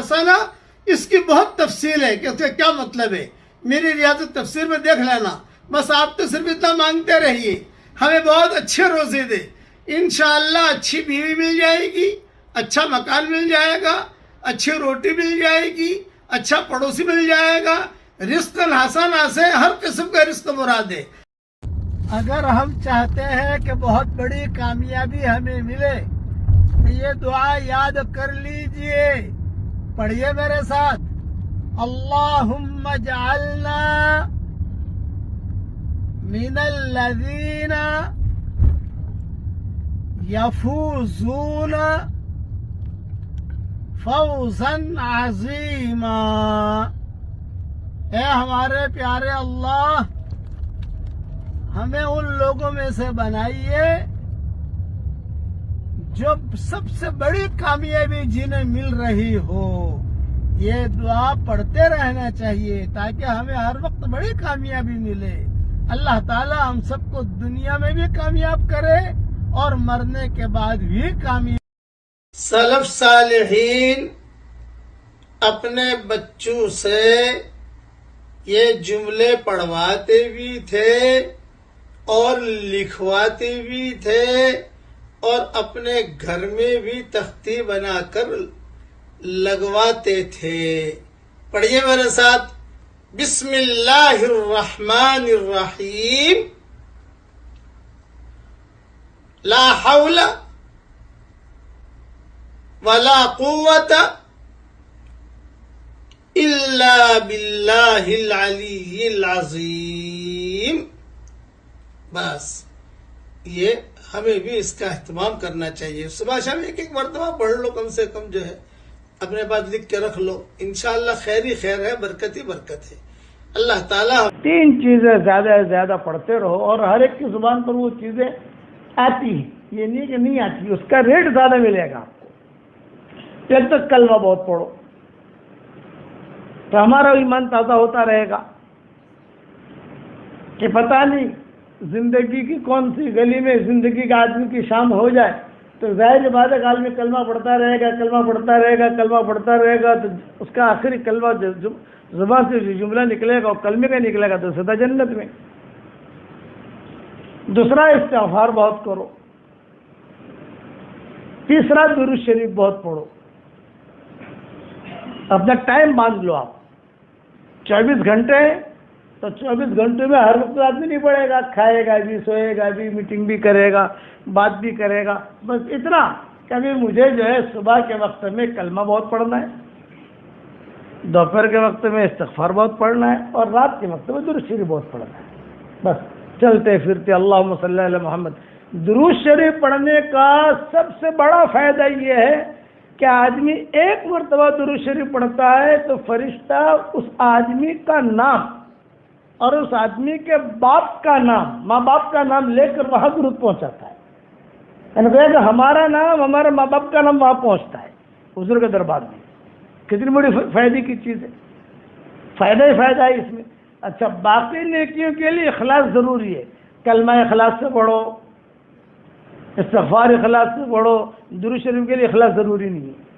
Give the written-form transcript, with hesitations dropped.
حسنہ، اس کی بہت تفصیل ہے کہ اس کا کیا مطلب ہے، میری ریاض تفسیر میں دیکھ لینا. بس آپ تو صرف اتنا مانگتے رہیے ہمیں بہت اچھے روزے دے، انشاءاللہ اچھی بیوی مل جائے گی، اچھا مکان مل جائے گا، اچھی روٹی مل جائے گی، اچھا پڑوسی مل جائے گا. رزق حسنہ سے ہر قسم کا رزق مراد ہے. اگر ہم چاہتے ہیں کہ بہت بڑی کامیابی ہمیں ملے تو یہ دعا یاد کر لیجئے، پڑھیے میرے ساتھ. اللہم اجعلنا من الذین یفوزون فوزا عظیما. اے ہمارے پیارے اللہ، ہمیں ان لوگوں میں سے بنائیے جو سب سے بڑی کامیابی جنہیں مل رہی ہو. یہ دعا پڑھتے رہنا چاہیے تاکہ ہمیں ہر وقت بڑی کامیابی ملے. اللہ تعالی ہم سب کو دنیا میں بھی کامیاب کرے اور مرنے کے بعد بھی کامیاب. سلف صالحین اپنے بچوں سے یہ جملے پڑھواتے بھی تھے اور لکھواتے بھی تھے اور اپنے گھر میں بھی تختی بنا کر لگواتے تھے. پڑھیے میرے ساتھ. بسم اللہ الرحمن الرحیم. لا حول ولا قوت الا باللہ العلی العظیم. بس یہ ہمیں بھی اس کا اہتمام کرنا چاہیے. صبح شام ایک ایک مرتبہ پڑھ لو، کم سے کم جو ہے اپنے پاس لکھ کے رکھ لو. انشاءاللہ خیر ہی خیر ہے، برکت ہی برکت ہے. اللہ تعالیٰ 3 چیزیں زیادہ سے زیادہ پڑھتے رہو اور ہر ایک کی زبان پر وہ چیزیں آتی ہیں، یہ نہیں کہ نہیں آتی، اس کا ریٹ زیادہ ملے گا آپ کو. ایک تو کلمہ بہت پڑھو تو ہمارا ایمان تازہ ہوتا رہے گا کہ پتہ نہیں زندگی کی کون سی گلی میں زندگی کا آدمی کی شام ہو جائے تو ظاہر بات ہے کہ آدمی کلمہ پڑھتا رہے گا، کلمہ پڑھتا رہے گا، کلمہ پڑھتا رہے گا، تو اس کا آخری کلمہ زبان سے جو جملہ نکلے گا وہ کلمے کا نکلے گا تو سدا جنت میں. دوسرا استغفار بہت کرو. تیسرا درود شریف بہت پڑھو. اپنا ٹائم باندھ لو. آپ 24 گھنٹے تو 24 گھنٹے میں ہر وقت آدمی نہیں پڑھے گا، کھائے گا بھی، سوئے گا بھی، میٹنگ بھی کرے گا، بات بھی کرے گا. بس اتنا کہ ابھی مجھے جو ہے صبح کے وقت میں کلمہ بہت پڑھنا ہے، دوپہر کے وقت میں استغفار بہت پڑھنا ہے اور رات کے وقت میں درود شریف بہت پڑھنا ہے. بس چلتے پھرتے اللہم صلی علی محمد. درود شریف پڑھنے کا سب سے بڑا فائدہ یہ ہے کہ آدمی ایک مرتبہ درود شریف پڑھتا ہے تو فرشتہ اس آدمی کا نام اور اس آدمی کے باپ کا نام، ماں باپ کا نام لے کر وہاں درود پہنچاتا ہے. یعنی کہ ہمارا نام، ہمارے ماں باپ کا نام وہاں پہنچتا ہے حضور کے دربار میں. کتنی بڑی فائدے کی چیز ہے، فائدہ ہی فائدہ ہے اس میں. اچھا، باقی نیکیوں کے لیے اخلاص ضروری ہے. کلمہ اخلاص سے پڑھو، استغفار اخلاص سے پڑھو. درود شریف کے لیے اخلاص ضروری نہیں ہے.